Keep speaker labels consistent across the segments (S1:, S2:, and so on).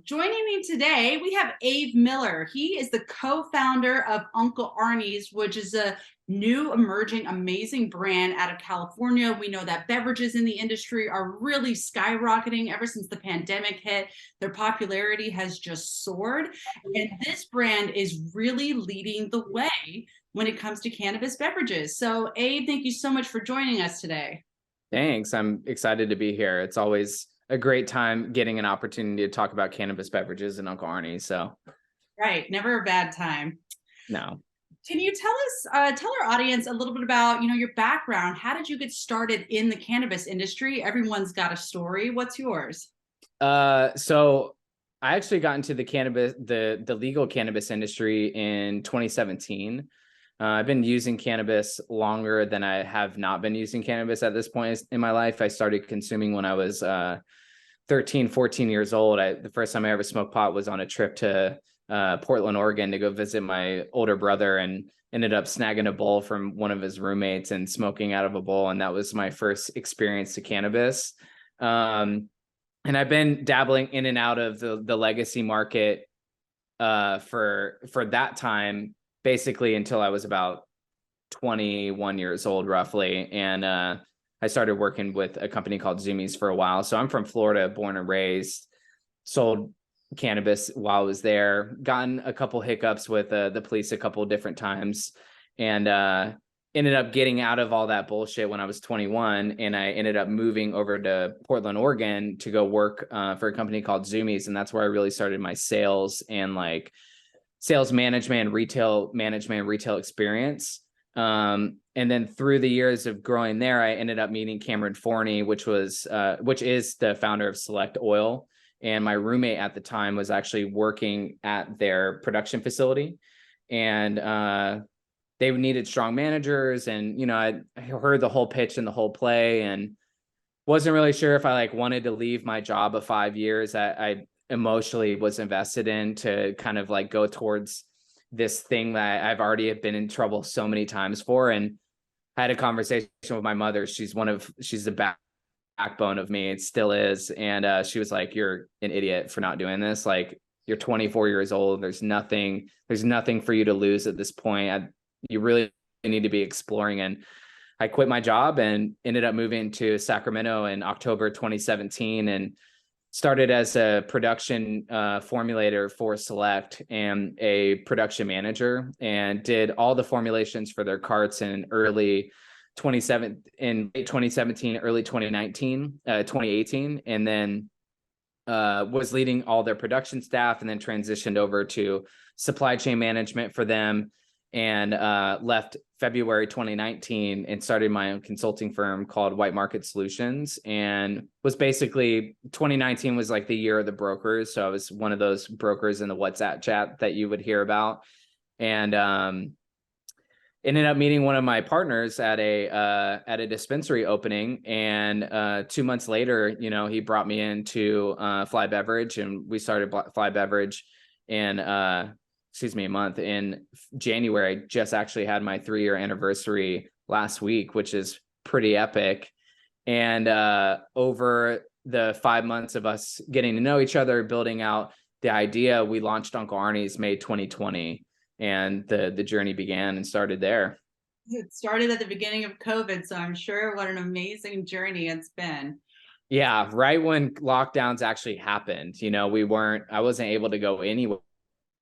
S1: Joining me today, we have Abe Miller. He is the co-founder of Uncle Arnie's, which is a new emerging amazing brand out of California. We know that beverages in the industry are really skyrocketing ever since the pandemic hit. Their popularity has just soared. And this brand is really leading the way when it comes to cannabis beverages. So Abe, thank you so much for joining us today.
S2: Thanks. I'm excited to be here. It's always a great time getting an opportunity to talk about cannabis beverages and Uncle Arnie. So,
S1: Right, never a bad time.
S2: no.
S1: Can you tell our audience a little bit about, your background? How did you get started in the cannabis industry? Everyone's got a story. What's yours?
S2: So I actually got into the legal cannabis industry in 2017. I've been using cannabis longer than I have not been using cannabis at this point in my life. I started consuming when I was 13, 14 years old. The first time I ever smoked pot was on a trip to Portland, Oregon to go visit my older brother, and ended up snagging a bowl from one of his roommates and smoking out of a bowl. And that was my first experience to cannabis. And I've been dabbling in and out of the legacy market for that time, basically until I was about 21 years old, roughly. And I started working with a company called Zoomies for a while. So I'm from Florida, born and raised, sold cannabis while I was there, gotten a couple hiccups with the police a couple of different times, and ended up getting out of all that bullshit when I was 21. And I ended up moving over to Portland, Oregon to go work for a company called Zoomies. And that's where I really started my sales and sales management, retail experience. And then through the years of growing there, I ended up meeting Cameron Forney, which is the founder of Select Oil. And my roommate at the time was actually working at their production facility, and they needed strong managers. And, I heard the whole pitch and the whole play, and wasn't really sure if I wanted to leave my job of 5 years that I emotionally was invested in to kind of go towards this thing that I've already been in trouble so many times for. And I had a conversation with my mother. She's the backbone of me. It still is. And she was like, "You're an idiot for not doing this. You're 24 years old. There's nothing for you to lose at this point. You really need to be exploring." And I quit my job and ended up moving to Sacramento in October 2017, and started as a production formulator for Select and a production manager, and did all the formulations for their carts in late 2017, early 2018, and then was leading all their production staff, and then transitioned over to supply chain management for them, and left February 2019 and started my own consulting firm called White Market Solutions. And was basically 2019 was the year of the brokers. So I was one of those brokers in the WhatsApp chat that you would hear about, and ended up meeting one of my partners at a dispensary opening. And 2 months later, he brought me into Fly Beverage, and we started Fly Beverage in a month in January. I just actually had my 3-year anniversary last week, which is pretty epic. And over the 5 months of us getting to know each other, building out the idea, we launched Uncle Arnie's May 2020, and the journey began and started there.
S1: It started at the beginning of COVID, so I'm sure what an amazing journey it's been.
S2: Yeah, right when lockdowns actually happened, I wasn't able to go anywhere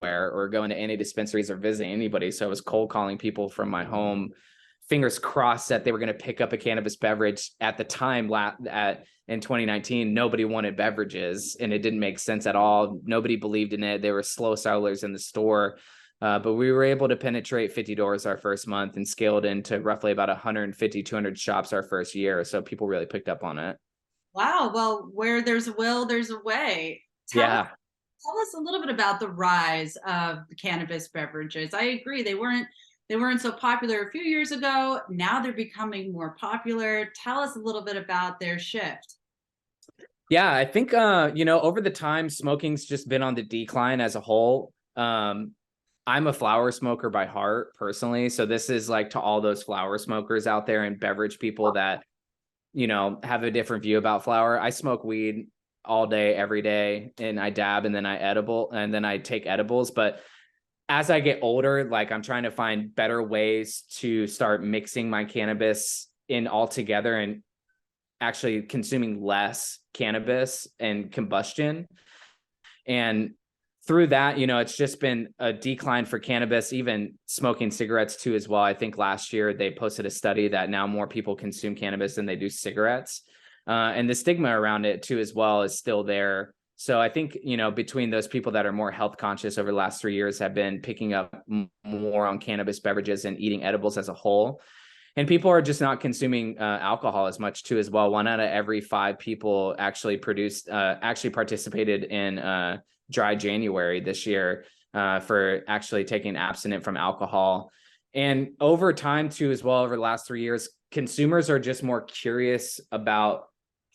S2: or go into any dispensaries or visit anybody. So I was cold calling people from my home, fingers crossed that they were going to pick up a cannabis beverage. At the time, in 2019, nobody wanted beverages, and it didn't make sense at all. Nobody believed in it. They were slow sellers in the store. But we were able to penetrate 50 doors our first month, and scaled into roughly about 150, 200 shops our first year. So people really picked up on it.
S1: Wow. Well, where there's a will, there's a way. Tell us a little bit about the rise of cannabis beverages. I agree. They weren't so popular a few years ago. Now they're becoming more popular. Tell us a little bit about their shift.
S2: Yeah, I think, over the time, smoking's just been on the decline as a whole. I'm a flower smoker by heart personally. So this is to all those flower smokers out there and beverage people that, have a different view about flower. I smoke weed all day, every day, and I dab and then I take edibles. But as I get older, like I'm trying to find better ways to start mixing my cannabis in all together and actually consuming less cannabis and combustion. And through that, it's just been a decline for cannabis, even smoking cigarettes too, as well. I think last year they posted a study that now more people consume cannabis than they do cigarettes. And the stigma around it too, as well, is still there. So I think, between those people that are more health conscious over the last 3 years have been picking up more on cannabis beverages and eating edibles as a whole. And people are just not consuming alcohol as much too, as well. 1 out of every 5 people actually participated in dry January this year for actually taking abstinent from alcohol. And over time too, as well, over the last 3 years, consumers are just more curious about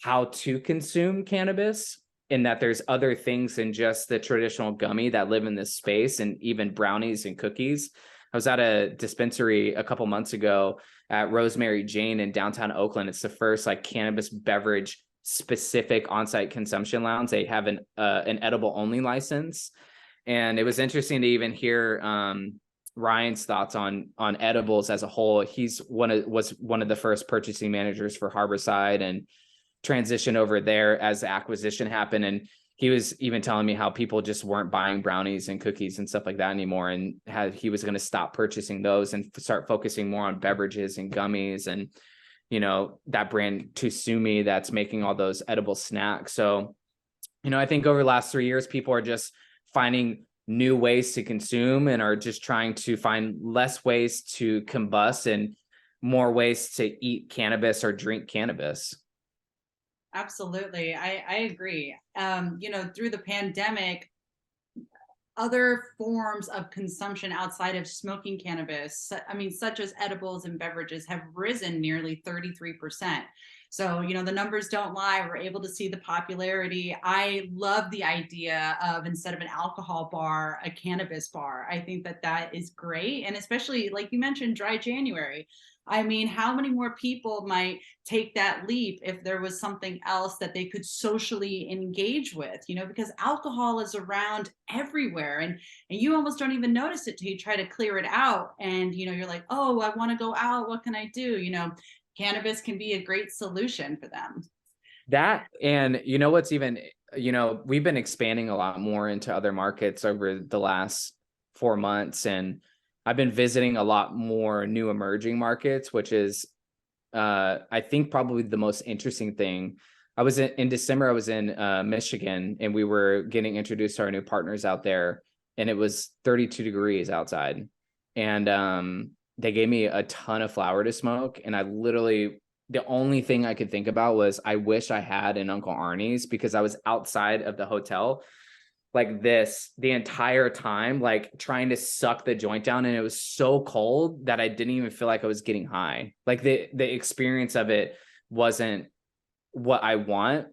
S2: how to consume cannabis, and that there's other things than just the traditional gummy that live in this space, and even brownies and cookies. I was at a dispensary a couple months ago at Rosemary Jane in downtown Oakland. It's the first like cannabis beverage specific on-site consumption lounge. They have an edible only license. And it was interesting to even hear Ryan's thoughts on edibles as a whole. He's was one of the first purchasing managers for Harborside and transitioned over there as the acquisition happened. And he was even telling me how people just weren't buying brownies and cookies and stuff like that anymore, and how he was going to stop purchasing those and start focusing more on beverages and gummies and, that brand Tusumi that's making all those edible snacks. So, I think over the last 3 years, people are just finding new ways to consume and are just trying to find less ways to combust and more ways to eat cannabis or drink cannabis.
S1: Absolutely. I agree. Through the pandemic, other forms of consumption outside of smoking cannabis, such as edibles and beverages, have risen nearly 33%. So, the numbers don't lie. We're able to see the popularity. I love the idea of, instead of an alcohol bar, a cannabis bar. I think that is great. And especially, like you mentioned, dry January. How many more people might take that leap if there was something else that they could socially engage with, because alcohol is around everywhere, and you almost don't even notice it till you try to clear it out. And, you're like, oh, I want to go out. What can I do? Cannabis can be a great solution for them.
S2: That, and what's even, we've been expanding a lot more into other markets over the last 4 months, and I've been visiting a lot more new emerging markets, which is, I think, probably the most interesting thing. In December, I was in Michigan, and we were getting introduced to our new partners out there, and it was 32 degrees outside. And they gave me a ton of flower to smoke. And the only thing I could think about was, I wish I had an Uncle Arnie's, because I was outside of the hotel like this the entire time, like trying to suck the joint down. And it was so cold that I didn't even feel like I was getting high. Like the experience of it wasn't what I want.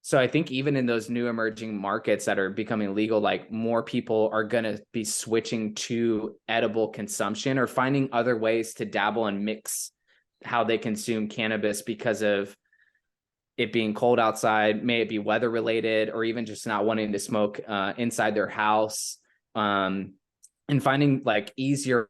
S2: So I think even in those new emerging markets that are becoming legal, like more people are going to be switching to edible consumption or finding other ways to dabble and mix how they consume cannabis because of it being cold outside, may it be weather related, or even just not wanting to smoke inside their house, and finding like easier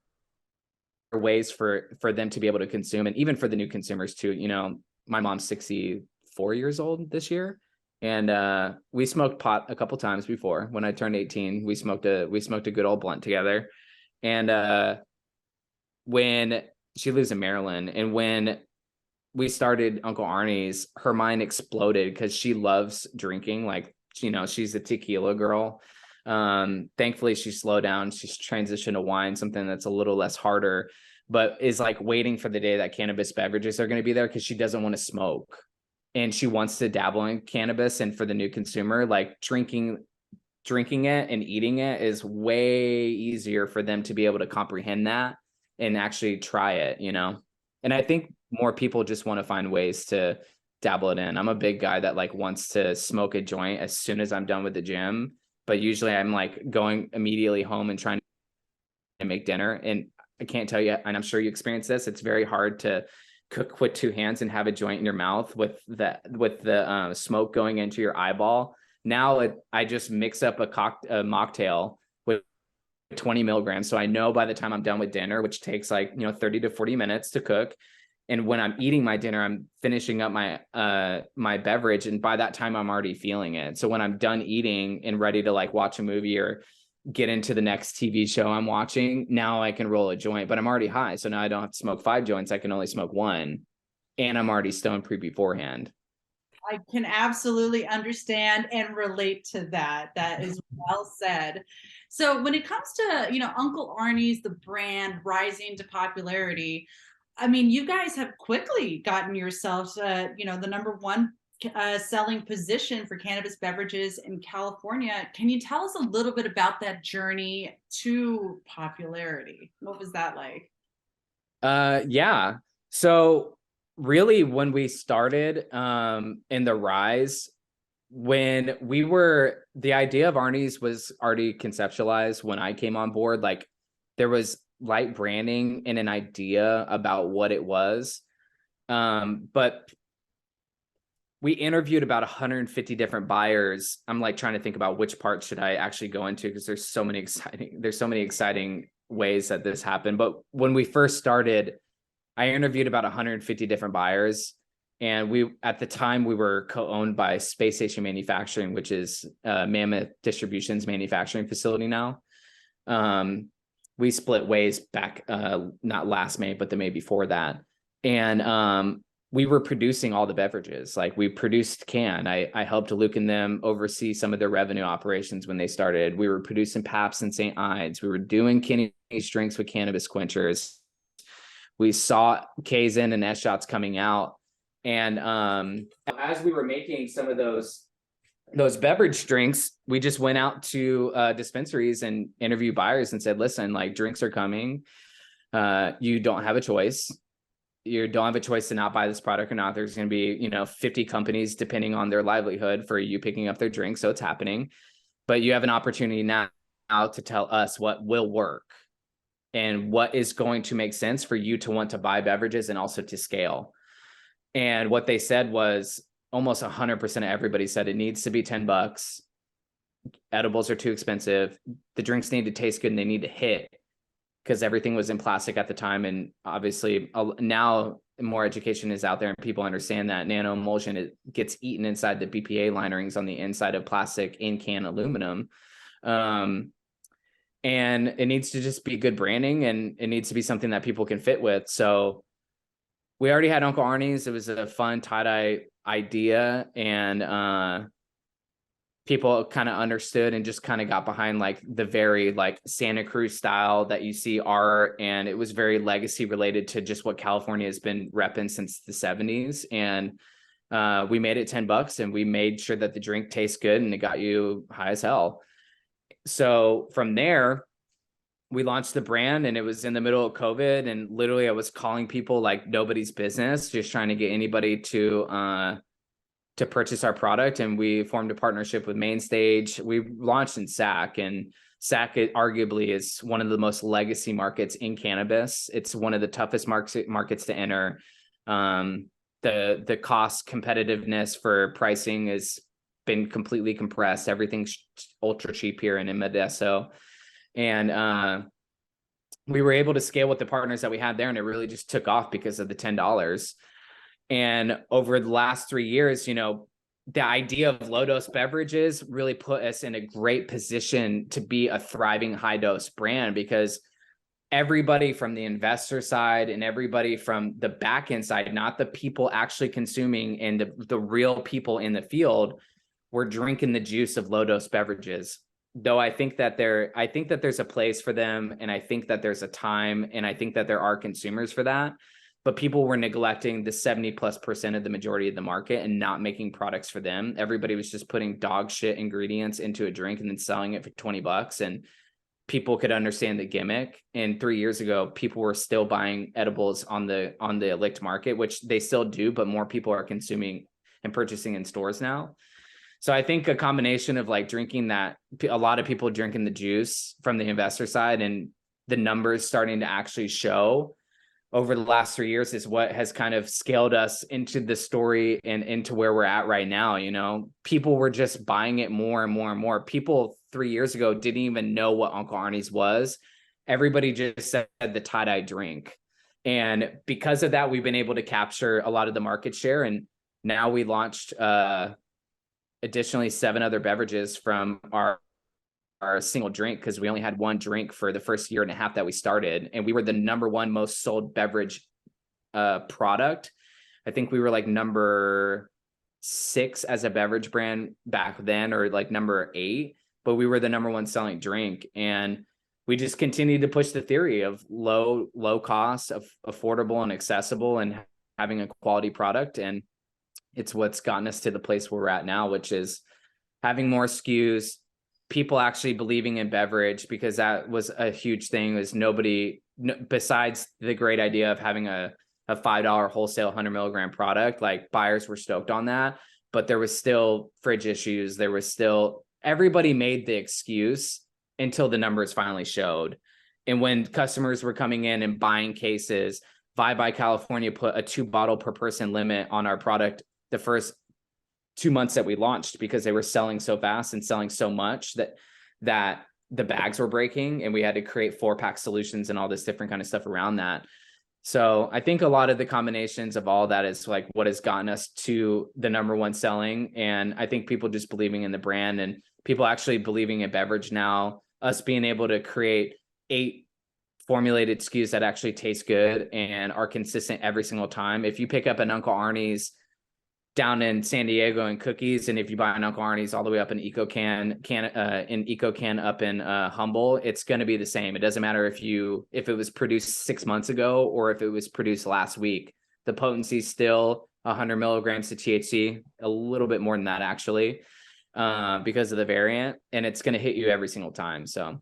S2: ways for them to be able to consume. And even for the new consumers too, my mom's 64 years old this year, and we smoked pot a couple times before. When I turned 18, we smoked a good old blunt together. And when she lives in Maryland, and when we started Uncle Arnie's, her mind exploded because she loves drinking. Like, she's a tequila girl. Thankfully she slowed down. She's transitioned to wine, something that's a little less harder, but is like waiting for the day that cannabis beverages are going to be there, because she doesn't want to smoke and she wants to dabble in cannabis. And for the new consumer, like drinking it and eating it is way easier for them to be able to comprehend that and actually try it, And I think more people just want to find ways to dabble it in. I'm a big guy that like wants to smoke a joint as soon as I'm done with the gym, but usually I'm like going immediately home and trying to make dinner. And I can't tell you, and I'm sure you experience this, it's very hard to cook with two hands and have a joint in your mouth with the smoke going into your eyeball. Now I just mix up a mocktail with 20 milligrams. So I know by the time I'm done with dinner, which takes like, 30 to 40 minutes to cook. And when I'm eating my dinner, I'm finishing up my my beverage. And by that time, I'm already feeling it. So when I'm done eating and ready to like watch a movie or get into the next TV show I'm watching, now I can roll a joint, but I'm already high. So now I don't have to smoke 5 joints. I can only smoke 1. And I'm already stoned beforehand.
S1: I can absolutely understand and relate to that. That is well said. So when it comes to, Uncle Arnie's, the brand rising to popularity, I mean, you guys have quickly gotten yourselves, the number one selling position for cannabis beverages in California. Can you tell us a little bit about that journey to popularity? What was that like?
S2: Yeah. So really when we started in the rise, when the idea of Arnie's was already conceptualized when I came on board. Like there was light branding and an idea about what it was. But we interviewed about 150 different buyers. I'm like trying to think about which part should I actually go into, because there's so many exciting ways that this happened. But when we first started, I interviewed about 150 different buyers. And at the time we were co-owned by Space Station Manufacturing, which is Mammoth Distribution's manufacturing facility now. We split ways back, not last May, but the May before that. And we were producing all the beverages. Like we produced Can. I helped Luke and them oversee some of their revenue operations when they started. We were producing Paps and St. Ides. We were doing Kenny's drinks with cannabis quenchers. We saw K's in and S shots coming out. And as we were making some of those beverage drinks, we just went out to dispensaries and interviewed buyers and said, listen, like drinks are coming. You don't have a choice. You don't have a choice to not buy this product or not. There's going to be, 50 companies depending on their livelihood for you picking up their drink. So it's happening, but you have an opportunity now to tell us what will work and what is going to make sense for you to want to buy beverages and also to scale. And what they said was almost 100% of everybody said it needs to be $10. Edibles are too expensive. The drinks need to taste good and they need to hit, because everything was in plastic at the time. And obviously now more education is out there and people understand that nanoemulsion, it gets eaten inside the BPA linerings on the inside of plastic in can aluminum. And it needs to just be good branding, and it needs to be something that people can fit with. So we already had Uncle Arnie's. It was a fun tie-dye idea, and people kind of understood and just kind of got behind like the very like Santa Cruz style that you see art. And it was very legacy related to just what California has been repping since the 70s. And we made it $10 and we made sure that the drink tastes good and it got you high as hell. So from there, we launched the brand, and it was in the middle of COVID. And literally I was calling people like nobody's business, just trying to get anybody to purchase our product. And we formed a partnership with Mainstage. We launched in SAC, and SAC arguably is one of the most legacy markets in cannabis. It's one of the toughest markets to enter. The cost competitiveness for pricing has been completely compressed. Everything's ultra cheap here in Modesto. And we were able to scale with the partners that we had there, and it really just took off because of the $10. And over the last 3 years, the idea of low dose beverages really put us in a great position to be a thriving high dose brand, because everybody from the investor side and everybody from the back end side, not the people actually consuming and the real people in the field, were drinking the juice of low dose beverages. Though I think that there's a place for them, and I think that there's a time, and I think that there are consumers for that. But people were neglecting the 70+% of the majority of the market and not making products for them. Everybody was just putting dog shit ingredients into a drink and then selling it for $20, and people could understand the gimmick. And 3 years ago, people were still buying edibles on the illic market, which they still do, but more people are consuming and purchasing in stores now. So I think a combination of like drinking that, a lot of people drinking the juice from the investor side, and the numbers starting to actually show over the last 3 years is what has kind of scaled us into the story and into where we're at right now. You know, people were just buying it more and more and more. People 3 years ago didn't even know what Uncle Arnie's was. Everybody just said the tie-dye drink. And because of that, we've been able to capture a lot of the market share. And now we launched additionally 7 other beverages from our single drink, because we only had one drink for the first year and a half that we started, and we were the #1 most sold beverage product. I think we were like number 6 as a beverage brand back then, or like number 8, but we were the #1 selling drink. And we just continued to push the theory of low cost, of affordable and accessible, and having a quality product. And it's what's gotten us to the place where we're at now, which is having more SKUs, people actually believing in beverage, because that was a huge thing. Was nobody, besides the great idea of having a $5 wholesale 100 milligram product, like buyers were stoked on that, but there was still fridge issues. There was still, everybody made the excuse until the numbers finally showed. And when customers were coming in and buying cases, Vibe by California put a 2 bottle per person limit on our product the first 2 months that we launched, because they were selling so fast and selling so much that the bags were breaking, and we had to create 4-pack solutions and all this different kind of stuff around that. So I think a lot of the combinations of all that is like what has gotten us to the #1 selling. And I think people just believing in the brand, and people actually believing in beverage now, us being able to create 8 formulated SKUs that actually taste good and are consistent every single time. If you pick up an Uncle Arnie's down in San Diego and cookies, and if you buy an Uncle Arnie's all the way up in EcoCan up in Humble, it's going to be the same. It doesn't matter if it was produced 6 months ago or if it was produced last week. The potency is still 100 milligrams of THC, a little bit more than that actually, because of the variant, and it's going to hit you every single time. So.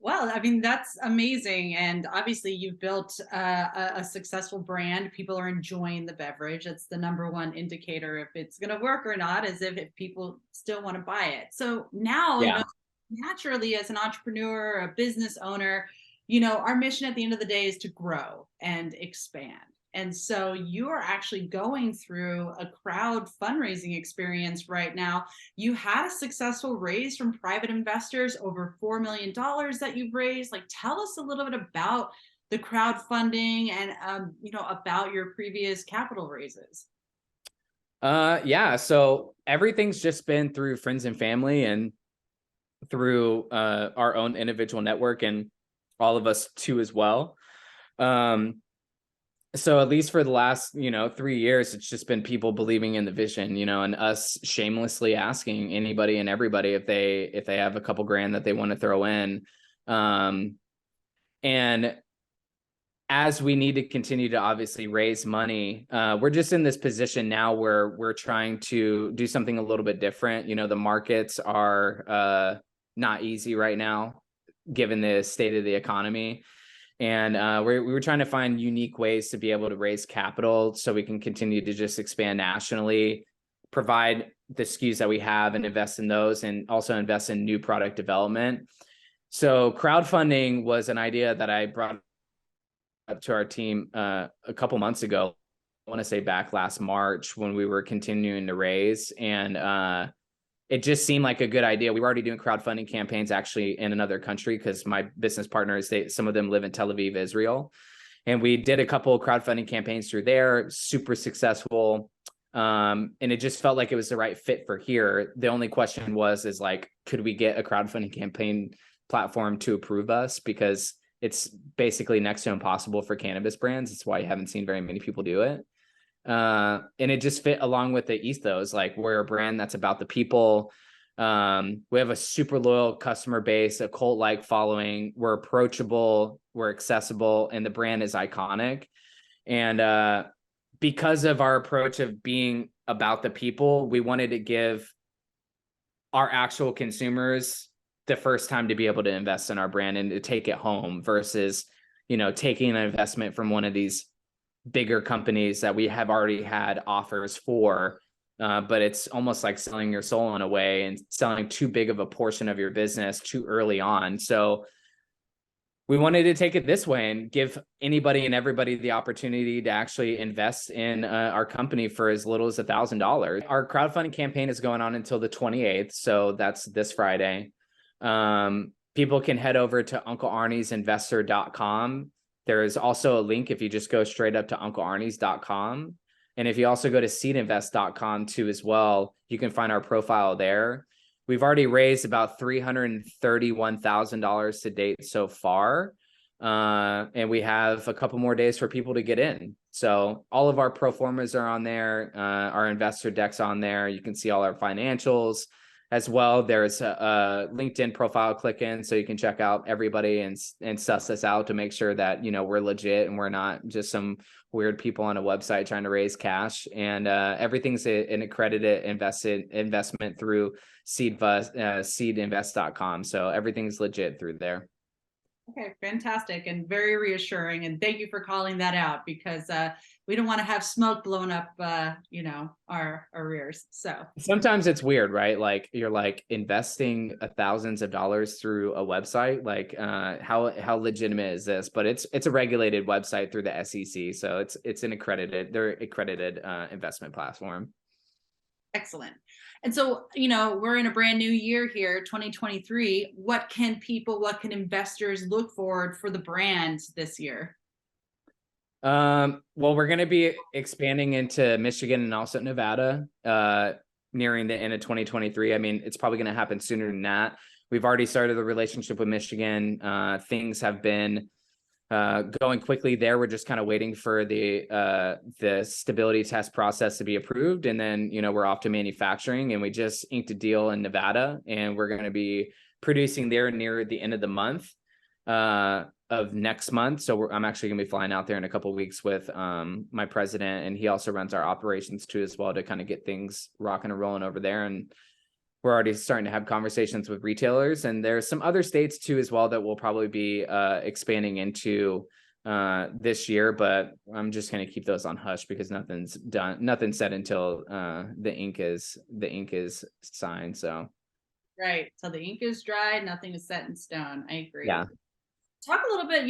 S1: Well, I mean, that's amazing. And obviously you've built a successful brand. People are enjoying the beverage. It's the #1 indicator if it's going to work or not, is if people still want to buy it. So now,
S2: Yeah.
S1: naturally, as an entrepreneur, a business owner, our mission at the end of the day is to grow and expand. And so you are actually going through a crowd fundraising experience right now. You had a successful raise from private investors, over $4 million that you've raised. Like, tell us a little bit about the crowdfunding and, about your previous capital raises.
S2: Yeah. So everything's just been through friends and family, and through our own individual network, and all of us too as well. So at least for the last, 3 years, it's just been people believing in the vision, and us shamelessly asking anybody and everybody if they have a couple grand that they want to throw in. And as we need to continue to obviously raise money, we're just in this position now where we're trying to do something a little bit different. The markets are not easy right now, given the state of the economy. And we were trying to find unique ways to be able to raise capital so we can continue to just expand nationally, provide the SKUs that we have and invest in those, and also invest in new product development. So crowdfunding was an idea that I brought up to our team a couple months ago. I want to say back last March, when we were continuing to raise, and it just seemed like a good idea. We were already doing crowdfunding campaigns actually in another country, because my business partners, some of them live in Tel Aviv, Israel. And we did a couple of crowdfunding campaigns through there, super successful. And it just felt like it was the right fit for here. The only question is like, could we get a crowdfunding campaign platform to approve us? Because it's basically next to impossible for cannabis brands. It's why you haven't seen very many people do it. And it just fit along with the ethos. Like, we're a brand that's about the people. We have a super loyal customer base, a cult-like following. We're approachable, we're accessible, and the brand is iconic. And because of our approach of being about the people, we wanted to give our actual consumers the first time to be able to invest in our brand and to take it home, versus, taking an investment from one of these bigger companies that we have already had offers for. But it's almost like selling your soul in a way, and selling too big of a portion of your business too early on. So we wanted to take it this way and give anybody and everybody the opportunity to actually invest in our company for as little as $1,000. Our crowdfunding campaign is going on until the 28th. So that's this Friday. People can head over to unclearniesinvestor.com. There is also a link if you just go straight up to unclearnies.com. And if you also go to seedinvest.com too as well, you can find our profile there. We've already raised about $331,000 to date so far. And we have a couple more days for people to get in. So all of our pro formas are on there. Our investor deck's on there. You can see all our financials as well. There's a LinkedIn profile, click in so you can check out everybody and suss us out to make sure that, we're legit and we're not just some weird people on a website trying to raise cash. And everything's an accredited investment through seedinvest.com. So everything's legit through there.
S1: Okay, fantastic and very reassuring. And thank you for calling that out, because we don't want to have smoke blowing up, our rears. So
S2: sometimes it's weird, right? Like you're like investing thousands of dollars through a website. Like how legitimate is this? But it's a regulated website through the SEC, so it's an accredited investment platform.
S1: Excellent. And so, we're in a brand new year here, 2023. What can investors look forward for the brand this year?
S2: Well, we're going to be expanding into Michigan and also Nevada, nearing the end of 2023. I mean, it's probably going to happen sooner than that. We've already started the relationship with Michigan. Things have been going quickly there. We're just kind of waiting for the stability test process to be approved. And then, we're off to manufacturing, and we just inked a deal in Nevada, and we're going to be producing there near the end of the month of next month. So I'm actually going to be flying out there in a couple of weeks with my president, and he also runs our operations too as well, to kind of get things rocking and rolling over there. And we're already starting to have conversations with retailers, and there's some other states too as well that we'll probably be expanding into this year, but I'm just going to keep those on hush because nothing's said until the ink is signed. So
S1: right, so the ink is dry, nothing is set in stone. I agree.
S2: Yeah.
S1: Talk a little bit,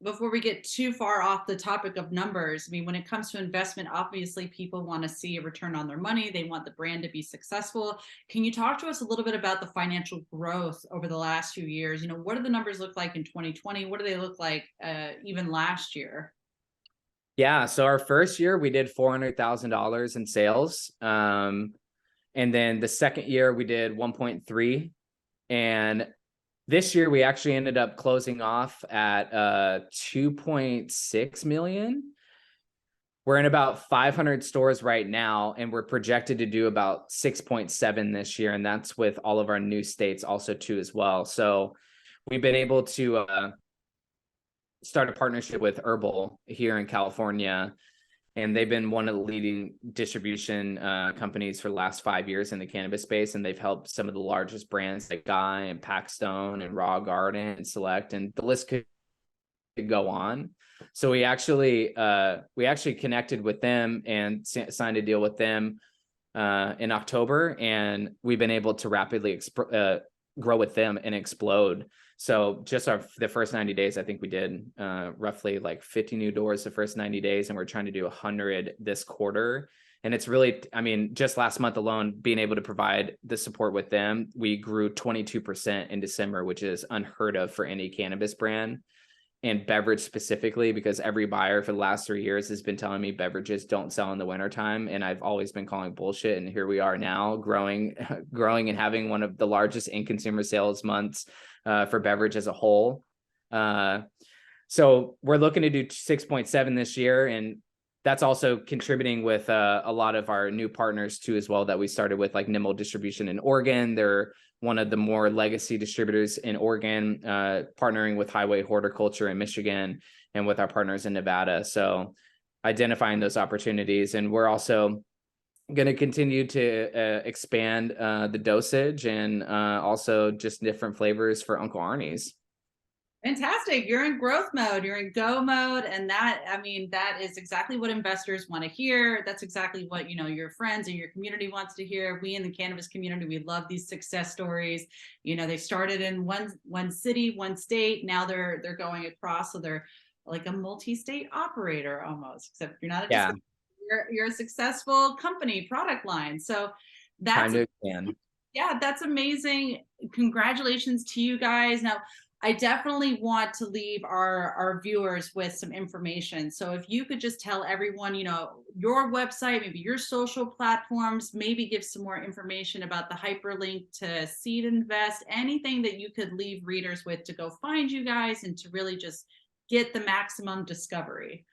S1: before we get too far off the topic of numbers. I mean, when it comes to investment, obviously people want to see a return on their money. They want the brand to be successful. Can you talk to us a little bit about the financial growth over the last few years? What do the numbers look like in 2020? What do they look like even last year?
S2: Yeah. So our first year we did $400,000 in sales. And then the second year we did 1.3. And this year, we actually ended up closing off at 2.6 million. We're in about 500 stores right now, and we're projected to do about 6.7 this year. And that's with all of our new states also too as well. So we've been able to start a partnership with Herbal here in California. And they've been one of the leading distribution companies for the last 5 years in the cannabis space. And they've helped some of the largest brands like Guy and Paxstone and Raw Garden and Select, and the list could go on. So we actually connected with them and signed a deal with them in October. And we've been able to rapidly grow with them and explode. So just the first 90 days, I think we did roughly like 50 new doors the first 90 days, and we're trying to do 100 this quarter. And it's really, I mean, just last month alone, being able to provide the support with them, we grew 22% in December, which is unheard of for any cannabis brand, and beverage specifically, because every buyer for the last 3 years has been telling me beverages don't sell in the wintertime. And I've always been calling bullshit. And here we are now growing and having one of the largest in consumer sales months for beverage as a whole. So we're looking to do 6.7 this year. And that's also contributing with a lot of our new partners too, as well, that we started with, like Nimble Distribution in Oregon. They're one of the more legacy distributors in Oregon, partnering with Highway Horticulture in Michigan and with our partners in Nevada. So identifying those opportunities. And we're also going to continue to expand the dosage and also just different flavors for Uncle Arnie's.
S1: Fantastic. You're in growth mode, you're in go mode. And that, I mean, that is exactly what investors want to hear. That's exactly what, you know, your friends and your community wants to hear. We in the cannabis community, we love these success stories. You know, they started in one city, one state. Now they're going across. So they're like a multi-state operator almost, except you're not a
S2: Yeah,
S1: you're a successful company product line. So
S2: time
S1: that's
S2: to expand.
S1: yeah, that's amazing. Congratulations to you guys. Now, I definitely want to leave our viewers with some information. So if you could just tell everyone, you know, your website, maybe your social platforms, maybe give some more information about the hyperlink to Seed Invest, anything that you could leave readers with to go find you guys and to really just get the maximum discovery.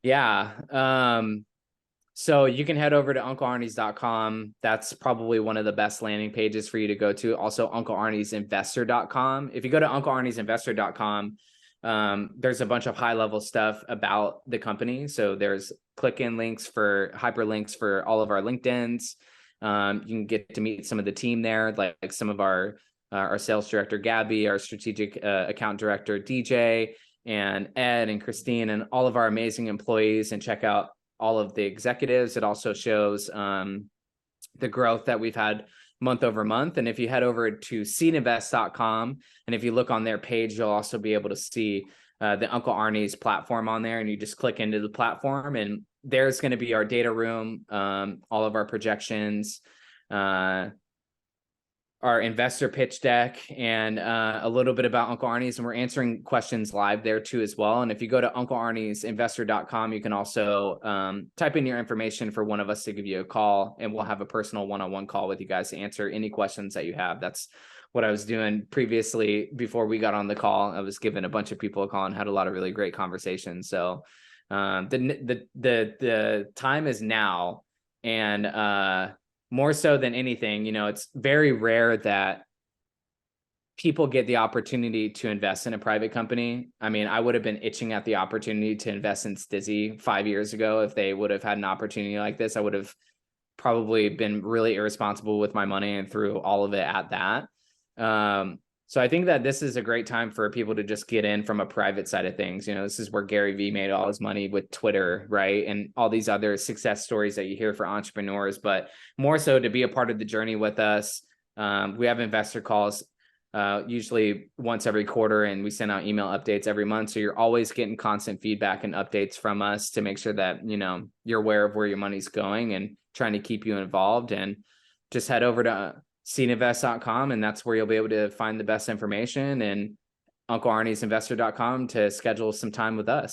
S2: Yeah. So you can head over to unclearnies.com. That's probably one of the best landing pages for you to go to. Also, unclearniesinvestor.com. If you go to unclearniesinvestor.com, there's a bunch of high level stuff about the company. So there's click in links for hyperlinks for all of our LinkedIn's. You can get to meet some of the team there, like some of our sales director, Gabby, our strategic account director, DJ, and Ed and Christine, and all of our amazing employees, and check out all of the executives. It also shows the growth that we've had month over month. And if you head over to seedinvest.com, and if you look on their page, you'll also be able to see the Uncle Arnie's platform on there. And you just click into the platform, and there's going to be our data room, all of our projections, our investor pitch deck, and a little bit about Uncle Arnie's, and we're answering questions live there too as well. And if you go to unclearniesinvestor.com, you can also type in your information for one of us to give you a call, and we'll have a personal one-on-one call with you guys to answer any questions that you have. That's what I was doing previously before we got on the call. I was giving a bunch of people a call and had a lot of really great conversations. So the time is now, and more so than anything, you know, it's very rare that people get the opportunity to invest in a private company. I mean, I would have been itching at the opportunity to invest in Stizzy 5 years ago. If they would have had an opportunity like this, I would have probably been really irresponsible with my money and threw all of it at that. So I think that this is a great time for people to just get in from a private side of things. You know, this is where Gary Vee made all his money with Twitter, right? And all these other success stories that you hear for entrepreneurs, but more so to be a part of the journey with us. We have investor calls usually once every quarter, and we send out email updates every month. So you're always getting constant feedback and updates from us to make sure that, you know, you're aware of where your money's going and trying to keep you involved. And just head over to seedinvest.com, and that's where you'll be able to find the best information, and unclearniesinvestor.com to schedule some time with us.